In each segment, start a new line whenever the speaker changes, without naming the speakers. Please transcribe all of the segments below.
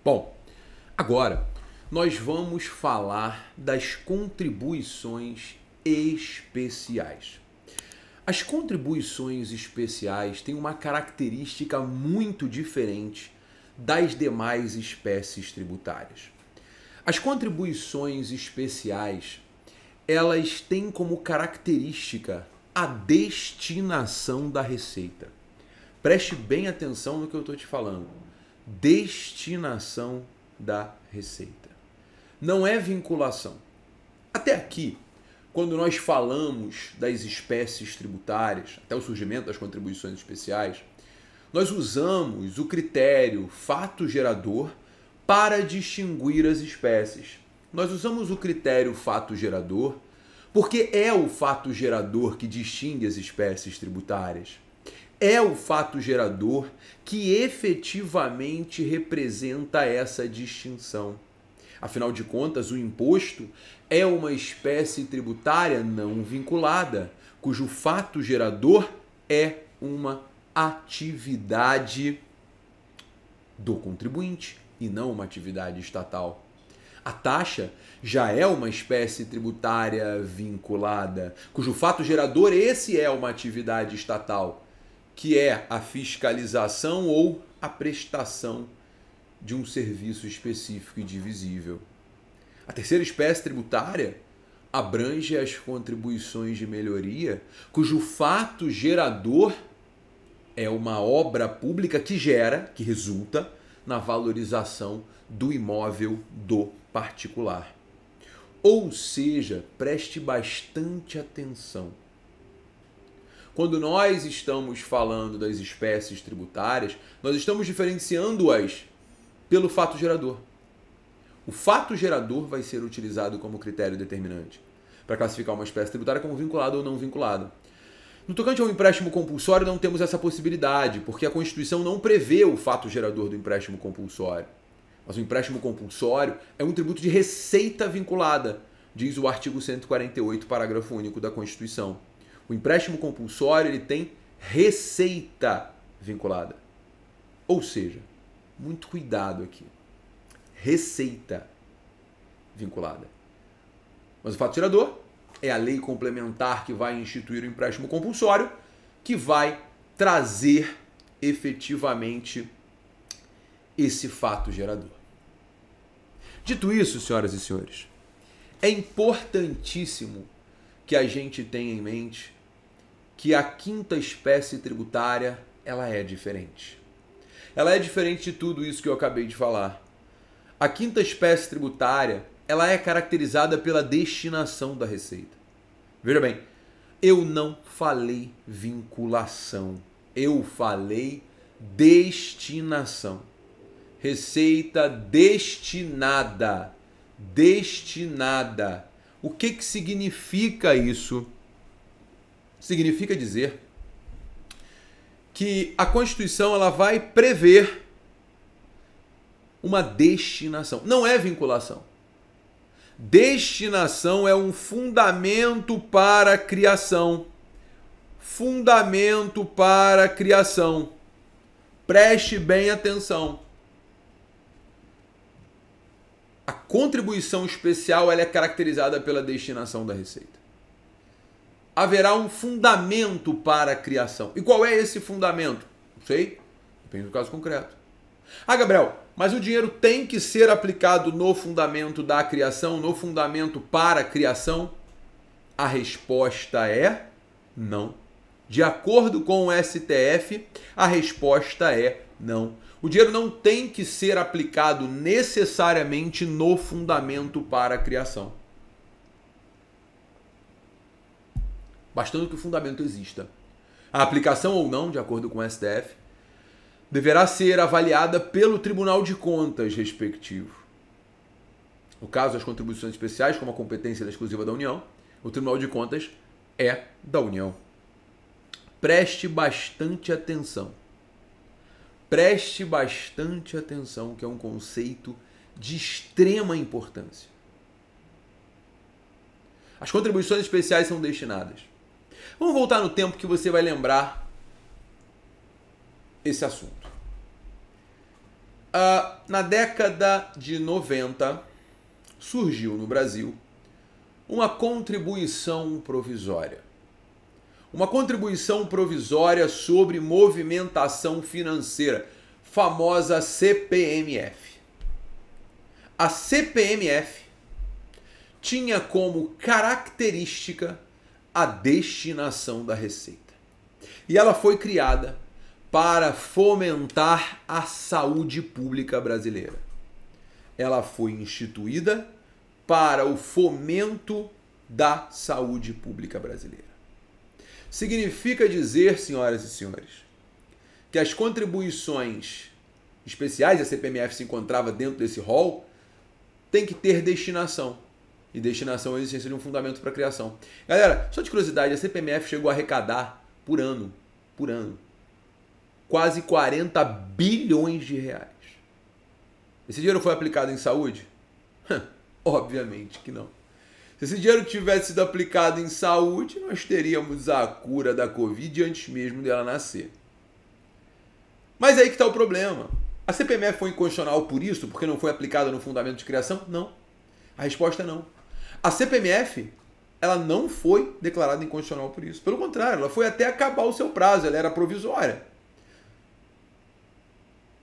Bom, agora nós vamos falar das contribuições especiais. As contribuições especiais têm uma característica muito diferente das demais espécies tributárias. As contribuições especiais, elas têm como característica a destinação da receita. Preste bem atenção no que eu estou te falando. Destinação da receita. Não é vinculação. Até aqui, quando nós falamos das espécies tributárias, até o surgimento das contribuições especiais, nós usamos o critério fato gerador para distinguir as espécies. Nós usamos o critério fato gerador porque é o fato gerador que distingue as espécies tributárias. É o fato gerador que efetivamente representa essa distinção. Afinal de contas, o imposto é uma espécie tributária não vinculada, cujo fato gerador é uma atividade do contribuinte e não uma atividade estatal. A taxa já é uma espécie tributária vinculada, cujo fato gerador esse é uma atividade estatal, que é a fiscalização ou a prestação de um serviço específico e divisível. A terceira espécie tributária abrange as contribuições de melhoria, cujo fato gerador é uma obra pública que resulta na valorização do imóvel do particular. Ou seja, preste bastante atenção. Quando nós estamos falando das espécies tributárias, nós estamos diferenciando-as pelo fato gerador. O fato gerador vai ser utilizado como critério determinante para classificar uma espécie tributária como vinculada ou não vinculada. No tocante ao empréstimo compulsório, não temos essa possibilidade, porque a Constituição não prevê o fato gerador do empréstimo compulsório. Mas o empréstimo compulsório é um tributo de receita vinculada, diz o artigo 148, parágrafo único da Constituição. O empréstimo compulsório ele tem receita vinculada. Ou seja, muito cuidado aqui. Receita vinculada. Mas o fato gerador é a lei complementar que vai instituir o empréstimo compulsório, que vai trazer efetivamente esse fato gerador. Dito isso, senhoras e senhores, é importantíssimo que a gente tenha em mente que a quinta espécie tributária ela é diferente. Ela é diferente de tudo isso que eu acabei de falar. A quinta espécie tributária ela é caracterizada pela destinação da receita. Veja bem, eu não falei vinculação, eu falei destinação. Receita destinada. Destinada. O que significa isso? Significa dizer que a Constituição ela vai prever uma destinação. Não é vinculação. Destinação é um fundamento para a criação. Fundamento para a criação. Preste bem atenção. A contribuição especial ela é caracterizada pela destinação da receita. Haverá um fundamento para a criação. E qual é esse fundamento? Não sei. Depende do caso concreto. Ah, Gabriel, mas o dinheiro tem que ser aplicado no fundamento da criação, no fundamento para a criação? A resposta é não. De acordo com o STF, a resposta é não. O dinheiro não tem que ser aplicado necessariamente no fundamento para a criação. Bastando que o fundamento exista. A aplicação ou não, de acordo com o STF, deverá ser avaliada pelo Tribunal de Contas respectivo. No caso das contribuições especiais, como a competência exclusiva da União, o Tribunal de Contas é da União. Preste bastante atenção. Preste bastante atenção, que é um conceito de extrema importância. As contribuições especiais são destinadas. Vamos voltar no tempo que você vai lembrar esse assunto. Na década de 90, surgiu no Brasil uma contribuição provisória. Uma contribuição provisória sobre movimentação financeira, famosa CPMF. A CPMF tinha como característica a destinação da receita. E ela foi criada para fomentar a saúde pública brasileira. Ela foi instituída para o fomento da saúde pública brasileira. Significa dizer, senhoras e senhores, que as contribuições especiais, a CPMF se encontrava dentro desse rol, tem que ter destinação. E destinação é a existência de um fundamento para a criação. Galera, só de curiosidade, a CPMF chegou a arrecadar por ano, quase 40 bilhões de reais. Esse dinheiro foi aplicado em saúde? Obviamente que não. Se esse dinheiro tivesse sido aplicado em saúde, nós teríamos a cura da Covid antes mesmo dela nascer. Mas aí que está o problema. A CPMF foi inconstitucional por isso? Porque não foi aplicada no fundamento de criação? Não. A resposta é não. A CPMF, ela não foi declarada inconstitucional por isso. Pelo contrário, ela foi até acabar o seu prazo, ela era provisória.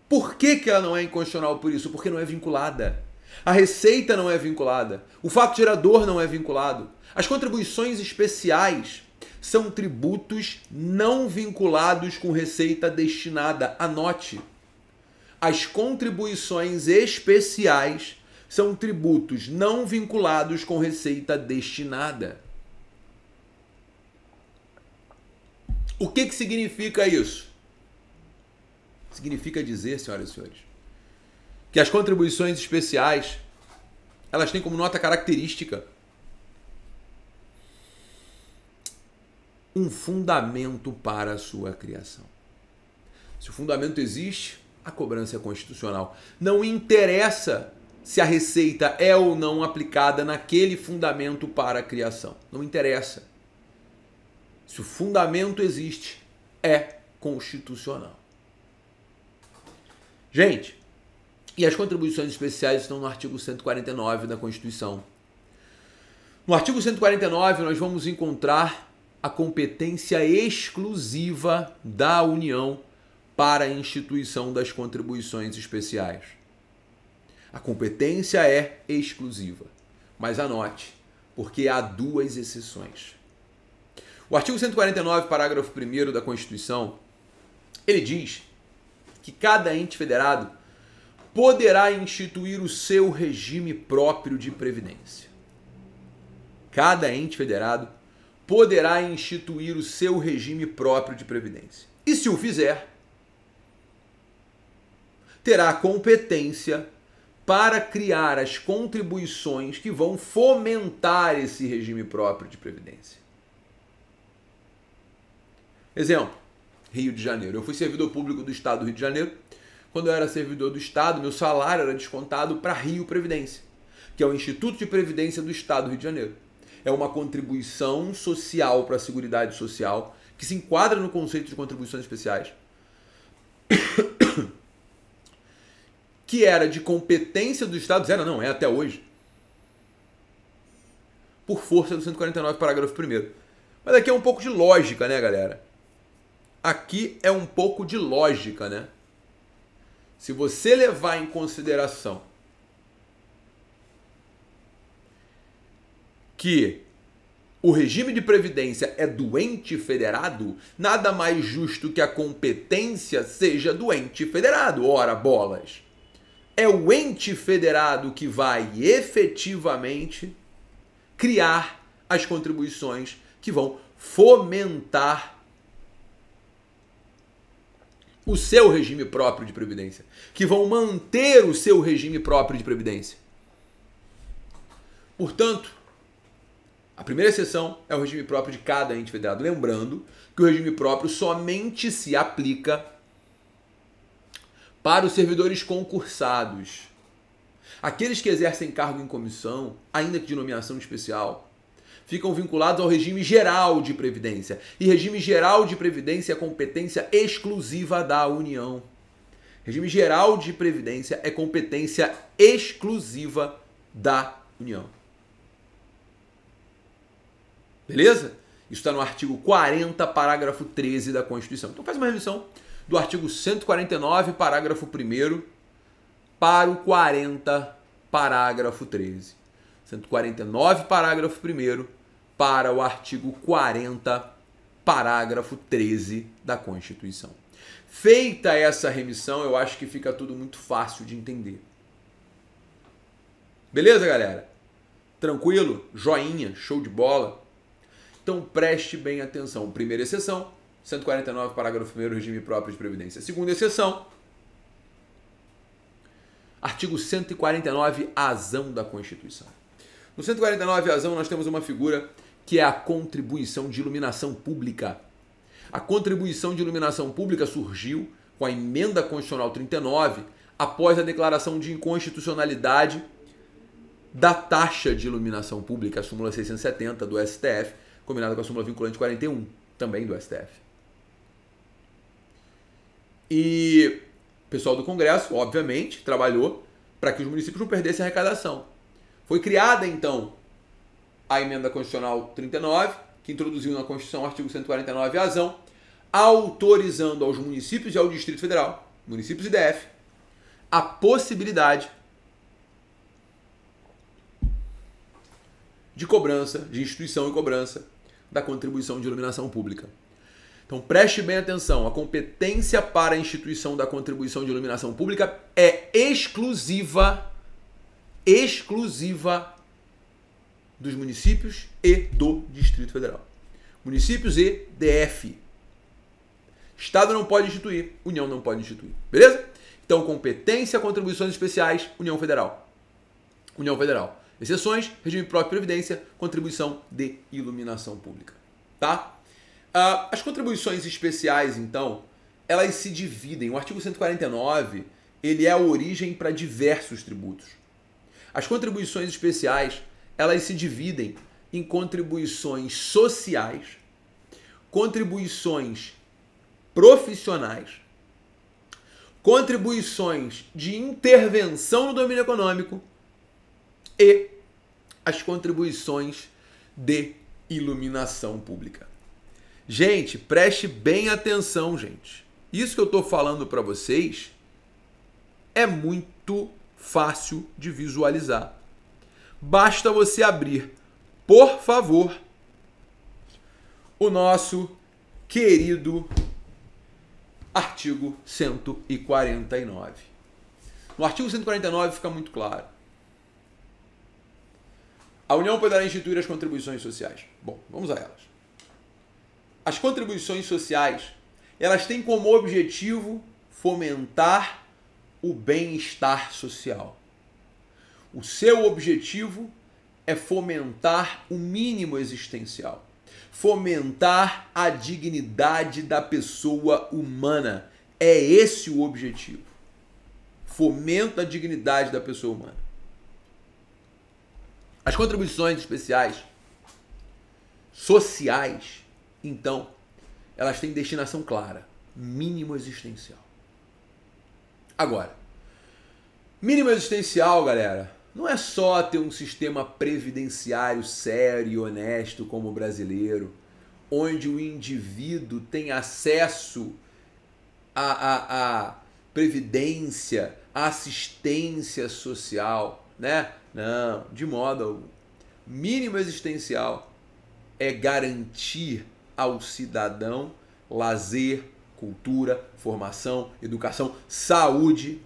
Por que ela não é inconstitucional por isso? Porque não é vinculada. A receita não é vinculada. O fato gerador não é vinculado. As contribuições especiais são tributos não vinculados com receita destinada. Anote. As contribuições especiais são tributos não vinculados com receita destinada. O que significa isso? Significa dizer, senhoras e senhores, que as contribuições especiais, elas têm como nota característica um fundamento para a sua criação. Se o fundamento existe, a cobrança é constitucional. Não interessa se a receita é ou não aplicada naquele fundamento para a criação. Não interessa. Se o fundamento existe, é constitucional. Gente, e as contribuições especiais estão no artigo 149 da Constituição. No artigo 149, nós vamos encontrar a competência exclusiva da União para a instituição das contribuições especiais. A competência é exclusiva, mas anote, porque há duas exceções. O artigo 149, parágrafo 1º da Constituição, ele diz que cada ente federado poderá instituir o seu regime próprio de previdência. Cada ente federado poderá instituir o seu regime próprio de previdência. E se o fizer, terá competência para criar as contribuições que vão fomentar esse regime próprio de previdência. Exemplo, Rio de Janeiro. Eu fui servidor público do Estado do Rio de Janeiro. Quando eu era servidor do Estado, meu salário era descontado para Rio Previdência, que é o Instituto de Previdência do Estado do Rio de Janeiro. É uma contribuição social para a Seguridade Social, que se enquadra no conceito de contribuições especiais, que era de competência do Estado, é até hoje, por força do 149, parágrafo 1º. Mas aqui é um pouco de lógica, né, galera? Aqui é um pouco de lógica, né? Se você levar em consideração que o regime de previdência é do ente federado, nada mais justo que a competência seja do ente federado. Ora, bolas! É o ente federado que vai efetivamente criar as contribuições que vão fomentar o seu regime próprio de previdência, que vão manter o seu regime próprio de previdência. Portanto, a primeira exceção é o regime próprio de cada ente federado. Lembrando que o regime próprio somente se aplica para os servidores concursados. Aqueles que exercem cargo em comissão, ainda que de nomeação especial, ficam vinculados ao regime geral de previdência. E regime geral de previdência é competência exclusiva da União. Regime geral de previdência é competência exclusiva da União. Beleza? Isso está no artigo 40, parágrafo 13 da Constituição. Então faz uma revisão do artigo 149, parágrafo 1º, para o 40, parágrafo 13. 149, parágrafo 1º, para o artigo 40, parágrafo 13 da Constituição. Feita essa remissão, eu acho que fica tudo muito fácil de entender. Beleza, galera? Tranquilo? Joinha? Show de bola? Então preste bem atenção. Primeira exceção, 149, parágrafo 1º, regime próprio de previdência. Segunda exceção, artigo 149, azão da Constituição. No 149, azão, nós temos uma figura que é a contribuição de iluminação pública. A contribuição de iluminação pública surgiu com a emenda constitucional 39, após a declaração de inconstitucionalidade da taxa de iluminação pública, a súmula 670 do STF, combinada com a súmula vinculante 41, também do STF. E o pessoal do Congresso, obviamente, trabalhou para que os municípios não perdessem a arrecadação. Foi criada, então, a emenda constitucional 39, que introduziu na Constituição o artigo 149, azão, autorizando aos municípios e ao Distrito Federal, municípios e DF, a possibilidade de cobrança, de instituição e cobrança da contribuição de iluminação pública. Então preste bem atenção, a competência para a instituição da contribuição de iluminação pública é exclusiva dos municípios e do Distrito Federal. Municípios e DF. Estado não pode instituir, União não pode instituir. Beleza? Então, competência, contribuições especiais, União Federal. União Federal. Exceções, regime próprio de previdência, contribuição de iluminação pública. Tá? As contribuições especiais, então, elas se dividem. O artigo 149, ele é a origem para diversos tributos. As contribuições especiais, elas se dividem em contribuições sociais, contribuições profissionais, contribuições de intervenção no domínio econômico e as contribuições de iluminação pública. Gente, preste bem atenção, gente. Isso que eu estou falando para vocês é muito fácil de visualizar. Basta você abrir, por favor, o nosso querido artigo 149. No artigo 149 fica muito claro. A União poderá instituir as contribuições sociais. Bom, vamos a elas. As contribuições sociais, elas têm como objetivo fomentar o bem-estar social. O seu objetivo é fomentar o mínimo existencial, fomentar a dignidade da pessoa humana. É esse o objetivo. Fomenta a dignidade da pessoa humana. As contribuições especiais sociais, então, elas têm destinação clara, mínimo existencial. Agora, mínimo existencial, galera, não é só ter um sistema previdenciário sério e honesto como o brasileiro, onde o indivíduo tem acesso à previdência, à assistência social, né? Não, de modo algum. Mínimo existencial é garantir ao cidadão lazer, cultura, formação, educação, saúde,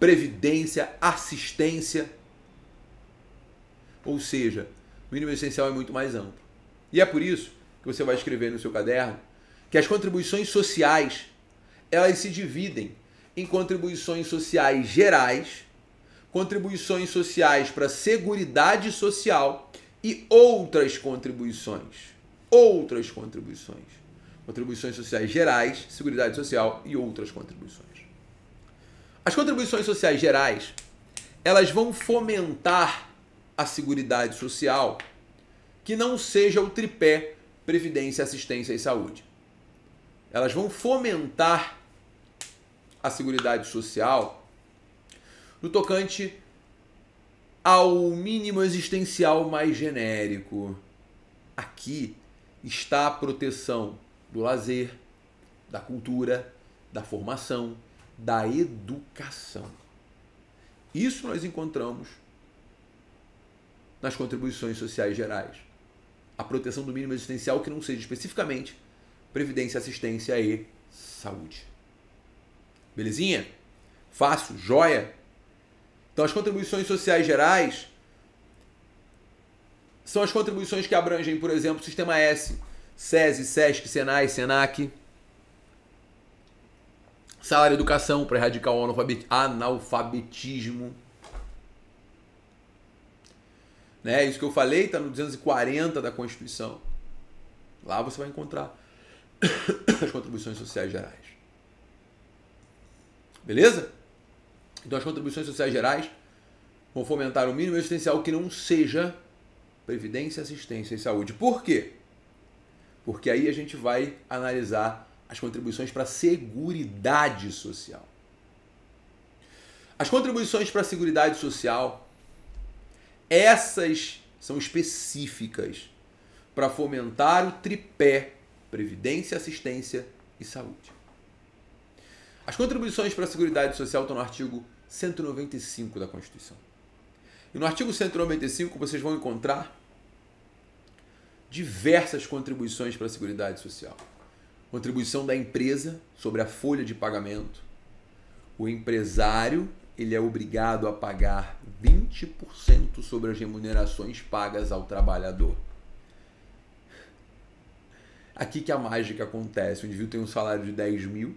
previdência, assistência. Ou seja, o mínimo essencial é muito mais amplo. E é por isso que você vai escrever no seu caderno que as contribuições sociais, elas se dividem em contribuições sociais gerais, contribuições sociais para a Seguridade Social e outras contribuições. Contribuições sociais gerais, Seguridade Social e outras contribuições. As contribuições sociais gerais, elas vão fomentar a Seguridade Social que não seja o tripé Previdência, Assistência e Saúde. Elas vão fomentar à Seguridade Social no tocante ao mínimo existencial mais genérico. Aqui está a proteção do lazer, da cultura, da formação, da educação. Isso nós encontramos nas contribuições sociais gerais. A proteção do mínimo existencial que não seja especificamente previdência, assistência e saúde. Belezinha? Fácil? Joia? Então as contribuições sociais gerais são as contribuições que abrangem, por exemplo, Sistema S, SESI, SESC, SENAI, SENAC, salário educação para erradicar o analfabetismo. Né? Isso que eu falei está no 240 da Constituição. Lá você vai encontrar as contribuições sociais gerais. Beleza? Então as contribuições sociais gerais vão fomentar o mínimo existencial que não seja previdência, assistência e saúde. Por quê? Porque aí a gente vai analisar as contribuições para a Seguridade Social. As contribuições para a Seguridade Social, essas são específicas para fomentar o tripé previdência, assistência e saúde. As contribuições para a Seguridade Social estão no artigo 195 da Constituição. E no artigo 195 vocês vão encontrar diversas contribuições para a Seguridade Social. Contribuição da empresa sobre a folha de pagamento. O empresário ele é obrigado a pagar 20% sobre as remunerações pagas ao trabalhador. Aqui que a mágica acontece. O indivíduo tem um salário de 10 mil,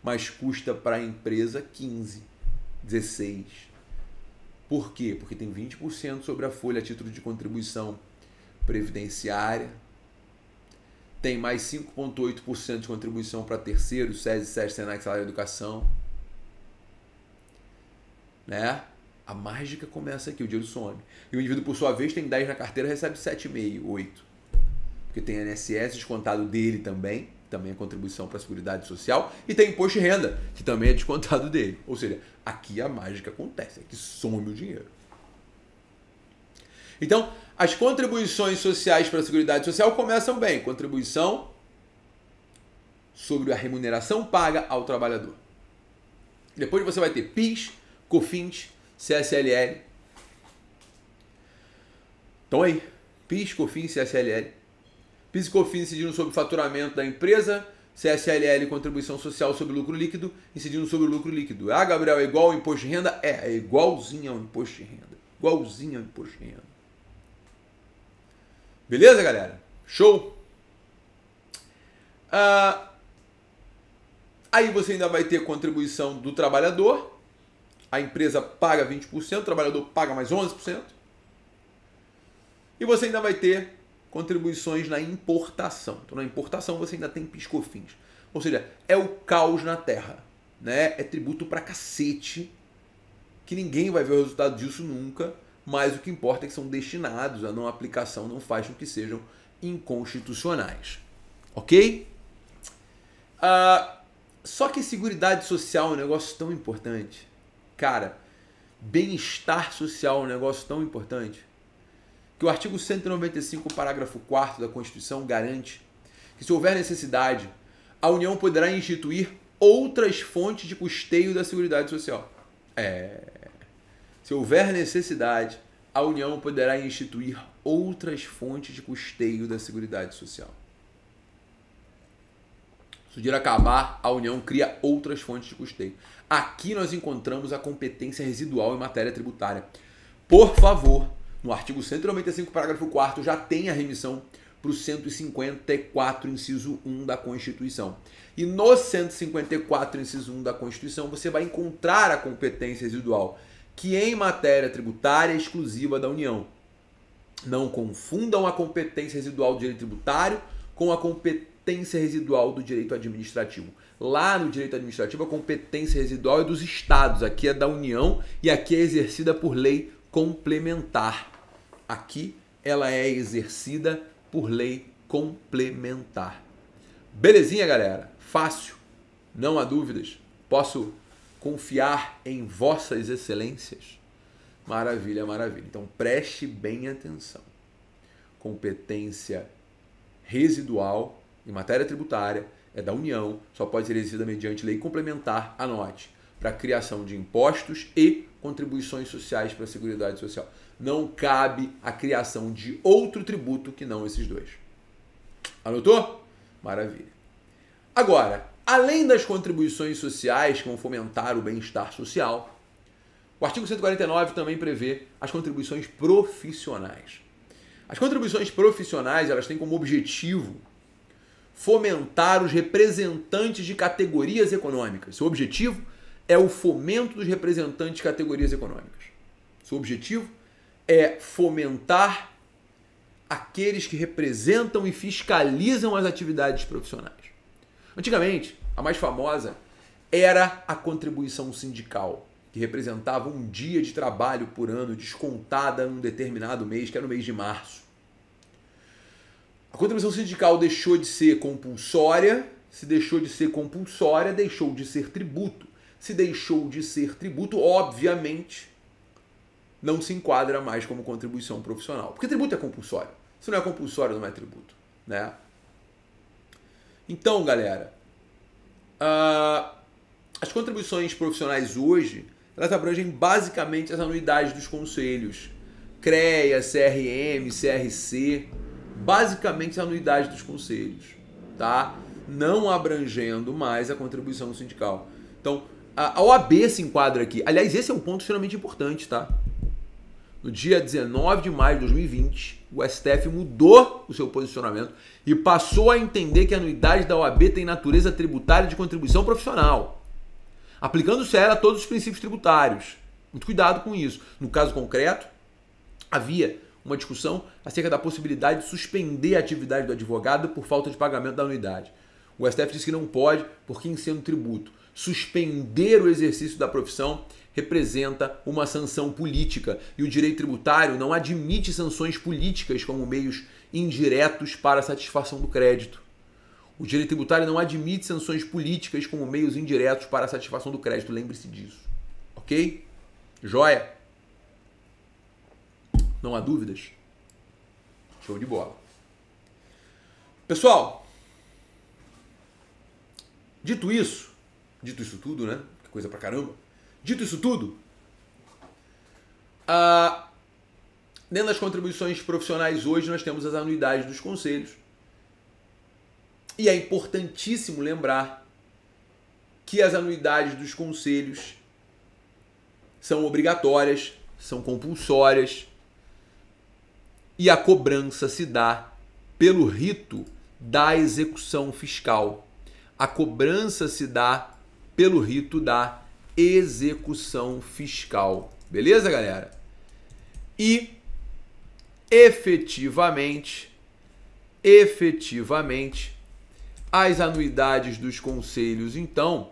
mas custa para a empresa 15, 16. Por quê? Porque tem 20% sobre a folha a título de contribuição previdenciária, tem mais 5,8% de contribuição para terceiros, SESI, SESC, SENAC, salário de educação. Né? A mágica começa aqui, o dinheiro some. E o indivíduo, por sua vez, tem 10 na carteira, recebe 7,5, 8. Porque tem INSS descontado dele também é contribuição para a Seguridade Social, e tem imposto de renda, que também é descontado dele. Ou seja, aqui a mágica acontece, aqui some o dinheiro. Então, as contribuições sociais para a Seguridade Social começam bem. Contribuição sobre a remuneração paga ao trabalhador. Depois você vai ter PIS, COFINS, CSLL. Então aí, PIS, COFINS, CSLL. PIS e COFINS incidindo sobre o faturamento da empresa, CSLL, contribuição social sobre o lucro líquido, incidindo sobre o lucro líquido. Ah, Gabriel, é igual ao imposto de renda? É igualzinho ao imposto de renda. Igualzinho ao imposto de renda. Beleza, galera? Show? Aí você ainda vai ter contribuição do trabalhador. A empresa paga 20%, o trabalhador paga mais 11%. E você ainda vai ter contribuições na importação. Então, na importação você ainda tem PIS/COFINS. Ou seja, é o caos na terra. Né? É tributo pra cacete, que ninguém vai ver o resultado disso nunca, mas o que importa é que são destinados a não aplicação, não faz com que sejam inconstitucionais. Ok? Só que Seguridade Social é um negócio tão importante. Cara, bem-estar social é um negócio tão importante que o artigo 195, parágrafo 4º da Constituição garante que, se houver necessidade, a União poderá instituir outras fontes de custeio da Seguridade Social. Se houver necessidade, a União poderá instituir outras fontes de custeio da Seguridade Social. Se o dinheiro acabar, a União cria outras fontes de custeio. Aqui nós encontramos a competência residual em matéria tributária. Por favor, no artigo 195, parágrafo 4º, já tem a remissão para o 154, inciso 1 da Constituição. E no 154, inciso 1 da Constituição, você vai encontrar a competência residual, que em matéria tributária é exclusiva da União. Não confundam a competência residual do direito tributário com a competência residual do direito administrativo. Lá no direito administrativo, a competência residual é dos estados, aqui é da União e aqui é exercida por lei complementar. Aqui ela é exercida por lei complementar. Belezinha, galera? Fácil, não há dúvidas. Posso confiar em vossas excelências? Maravilha, maravilha. Então preste bem atenção. Competência residual em matéria tributária é da União, só pode ser exercida mediante lei complementar, anote, para a criação de impostos e contribuições sociais para a Seguridade Social. Não cabe a criação de outro tributo que não esses dois. Anotou? Maravilha. Agora, além das contribuições sociais que vão fomentar o bem-estar social, o artigo 149 também prevê as contribuições profissionais. As contribuições profissionais, elas têm como objetivo fomentar os representantes de categorias econômicas. Seu objetivo é o fomento dos representantes de categorias econômicas. Seu objetivo é fomentar aqueles que representam e fiscalizam as atividades profissionais. Antigamente, a mais famosa era a contribuição sindical, que representava um dia de trabalho por ano descontada num determinado mês, que era o mês de março. A contribuição sindical deixou de ser compulsória, se deixou de ser compulsória, deixou de ser tributo. Se deixou de ser tributo, obviamente, não se enquadra mais como contribuição profissional. Porque tributo é compulsório. Se não é compulsório, não é tributo, né? Então, galera, as contribuições profissionais hoje, elas abrangem basicamente as anuidades dos conselhos. CREA, CRM, CRC, basicamente as anuidades dos conselhos, tá? Não abrangendo mais a contribuição sindical. Então, a OAB se enquadra aqui. Aliás, esse é um ponto extremamente importante, tá? No dia 19 de maio de 2020, o STF mudou o seu posicionamento e passou a entender que a anuidade da OAB tem natureza tributária de contribuição profissional, aplicando-se a ela todos os princípios tributários. Muito cuidado com isso. No caso concreto, havia uma discussão acerca da possibilidade de suspender a atividade do advogado por falta de pagamento da anuidade. O STF disse que não pode, porque em sendo tributo, suspender o exercício da profissão representa uma sanção política e o direito tributário não admite sanções políticas como meios indiretos para a satisfação do crédito. O direito tributário não admite sanções políticas como meios indiretos para a satisfação do crédito, lembre-se disso. Ok? Joia? Não há dúvidas? Show de bola. Pessoal, dito isso tudo, né? Que coisa pra caramba. Dito isso tudo, dentro das contribuições profissionais hoje nós temos as anuidades dos conselhos. E é importantíssimo lembrar que as anuidades dos conselhos são obrigatórias, são compulsórias e a cobrança se dá pelo rito da execução fiscal. A cobrança se dá pelo rito da execução fiscal. Beleza, galera? E efetivamente, as anuidades dos conselhos, então,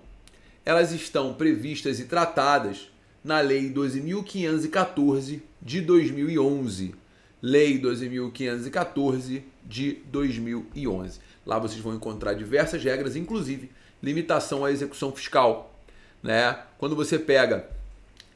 elas estão previstas e tratadas na Lei 12.514 de 2011. Lei 12.514 de 2011. Lá vocês vão encontrar diversas regras, inclusive limitação à execução fiscal, né? Quando você pega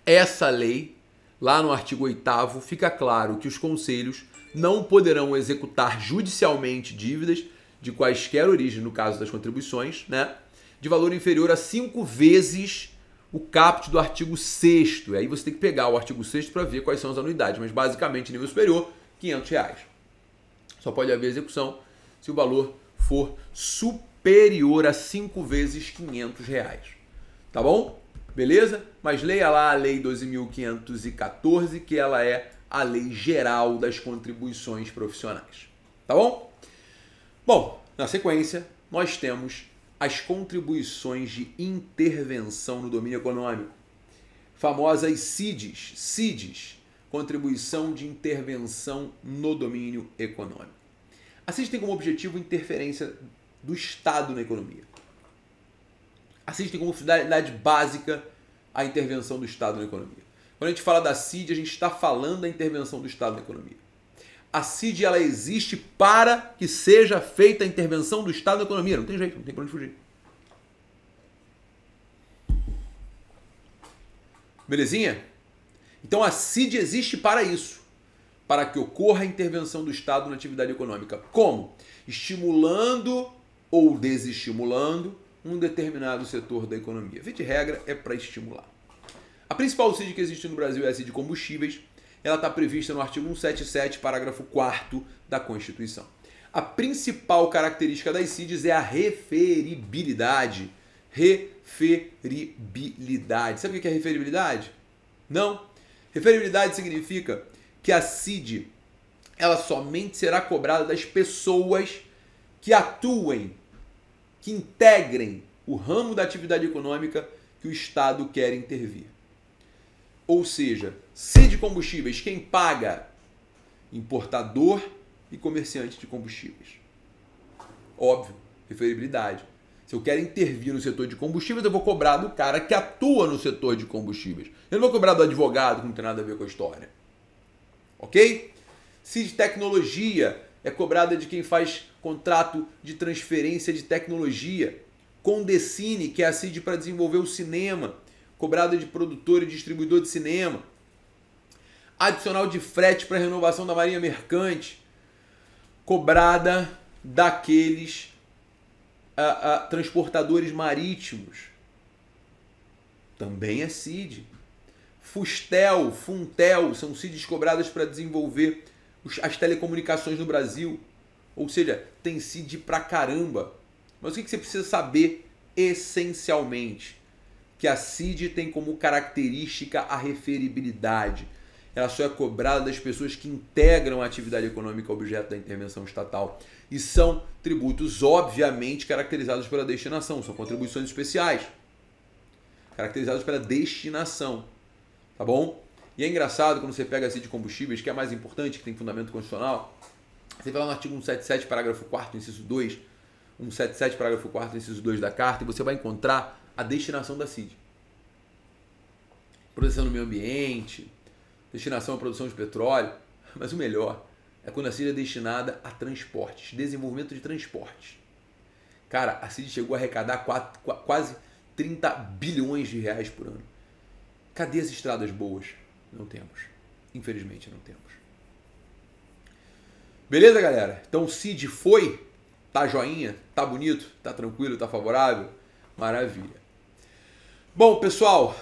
essa lei, lá no artigo 8º, fica claro que os conselhos não poderão executar judicialmente dívidas de quaisquer origem, no caso das contribuições, né? De valor inferior a 5 vezes o caput do artigo 6º. Aí você tem que pegar o artigo 6º para ver quais são as anuidades, mas basicamente nível superior, R$500. Só pode haver execução se o valor for superior a 5 vezes R$500. Tá bom? Beleza? Mas leia lá a Lei 12.514, que ela é a lei geral das contribuições profissionais. Tá bom? Bom, na sequência, nós temos as contribuições de intervenção no domínio econômico. Famosas CIDs. CIDs, contribuição de intervenção no domínio econômico. A CID tem como objetivo interferência do Estado na economia. A CID tem como finalidade básica a intervenção do Estado na economia. Quando a gente fala da CID, a gente está falando da intervenção do Estado na economia. A CID, ela existe para que seja feita a intervenção do Estado na economia. Não tem jeito, não tem para onde fugir. Belezinha? Então a CID existe para isso, para que ocorra a intervenção do Estado na atividade econômica. Como? Estimulando ou desestimulando um determinado setor da economia. Via de regra, é para estimular. A principal CID que existe no Brasil é a CID de combustíveis. Ela está prevista no artigo 177, parágrafo 4º da Constituição. A principal característica das CIDs é a referibilidade. Referibilidade. Sabe o que é referibilidade? Não. Referibilidade significa que a CID ela somente será cobrada das pessoas que atuem, que integrem o ramo da atividade econômica que o Estado quer intervir. Ou seja, CID de combustíveis, quem paga? Importador e comerciante de combustíveis. Óbvio, referibilidade. Se eu quero intervir no setor de combustíveis, eu vou cobrar do cara que atua no setor de combustíveis. Eu não vou cobrar do advogado, que não tem nada a ver com a história. Ok? CID de tecnologia é cobrada de quem faz contrato de transferência de tecnologia. Condecine, que é a CID para desenvolver o cinema, cobrada de produtor e distribuidor de cinema. Adicional de frete para renovação da marinha mercante, cobrada daqueles transportadores marítimos. Também é CID. Fustel, Funtel, são CIDs cobradas para desenvolver as telecomunicações no Brasil. Ou seja, tem CID pra caramba. Mas o que você precisa saber essencialmente? Que a CID tem como característica a referibilidade. Ela só é cobrada das pessoas que integram a atividade econômica objeto da intervenção estatal. E são tributos, obviamente, caracterizados pela destinação. São contribuições especiais. Caracterizados pela destinação. Tá bom? E é engraçado quando você pega a CID de combustíveis, que é a mais importante, que tem fundamento constitucional. Você vai lá no artigo 177, parágrafo 4º, inciso 2. 177, parágrafo 4º, inciso 2 da Carta, e você vai encontrar a destinação da CID. Proteção do meio ambiente, destinação à produção de petróleo, mas o melhor é quando a CID é destinada a transportes, desenvolvimento de transportes. Cara, a CID chegou a arrecadar quase 30 bilhões de reais por ano. Cadê as estradas boas? Não temos. Infelizmente não temos. Beleza, galera? Então o CID foi, tá joinha, tá bonito, tá tranquilo, tá favorável? Maravilha. Bom, pessoal,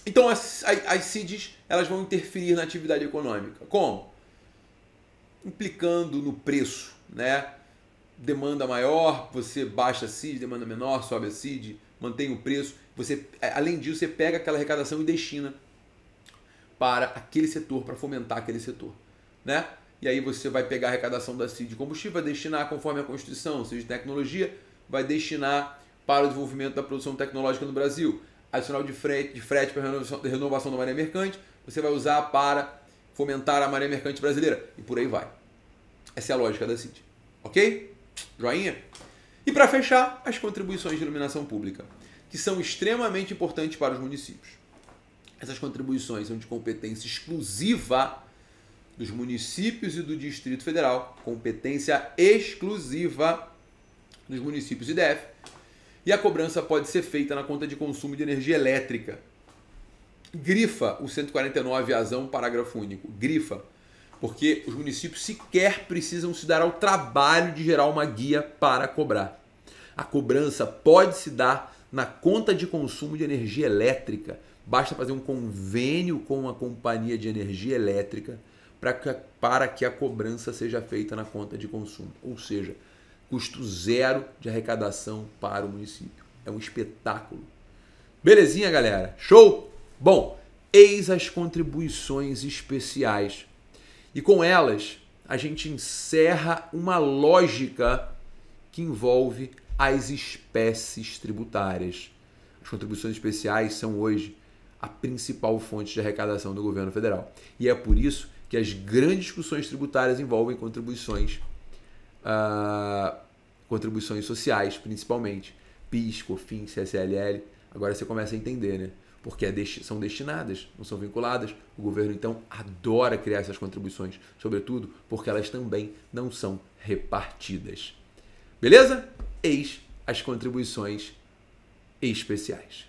então as CIDs elas vão interferir na atividade econômica. Como? Implicando no preço, né? Demanda maior, você baixa a CID, demanda menor, sobe a CID, mantém o preço. Você, além disso, você pega aquela arrecadação e destina para aquele setor, para fomentar aquele setor, né? E aí você vai pegar a arrecadação da CID de combustível, vai destinar conforme a Constituição, CID de tecnologia, vai destinar para o desenvolvimento da produção tecnológica no Brasil. Adicional de frete para renovação da marinha mercante, você vai usar para fomentar a marinha mercante brasileira. E por aí vai. Essa é a lógica da CID. Ok? Joinha? E para fechar, as contribuições de iluminação pública, que são extremamente importantes para os municípios. Essas contribuições são de competência exclusiva dos municípios e do Distrito Federal, competência exclusiva dos municípios e DF, e a cobrança pode ser feita na conta de consumo de energia elétrica. Grifa o 149-azão, parágrafo único. Grifa, porque os municípios sequer precisam se dar ao trabalho de gerar uma guia para cobrar. A cobrança pode se dar na conta de consumo de energia elétrica. Basta fazer um convênio com a companhia de energia elétrica para que a cobrança seja feita na conta de consumo. Ou seja, custo zero de arrecadação para o município. É um espetáculo. Belezinha, galera? Show? Bom, eis as contribuições especiais. E com elas, a gente encerra uma lógica que envolve as espécies tributárias. As contribuições especiais são hoje a principal fonte de arrecadação do governo federal. E é por isso que as grandes discussões tributárias envolvem contribuições sociais, principalmente. PIS, COFINS, CSLL. Agora você começa a entender, né? Porque são destinadas, não são vinculadas. O governo, então, adora criar essas contribuições, sobretudo porque elas também não são repartidas. Beleza? Eis as contribuições especiais.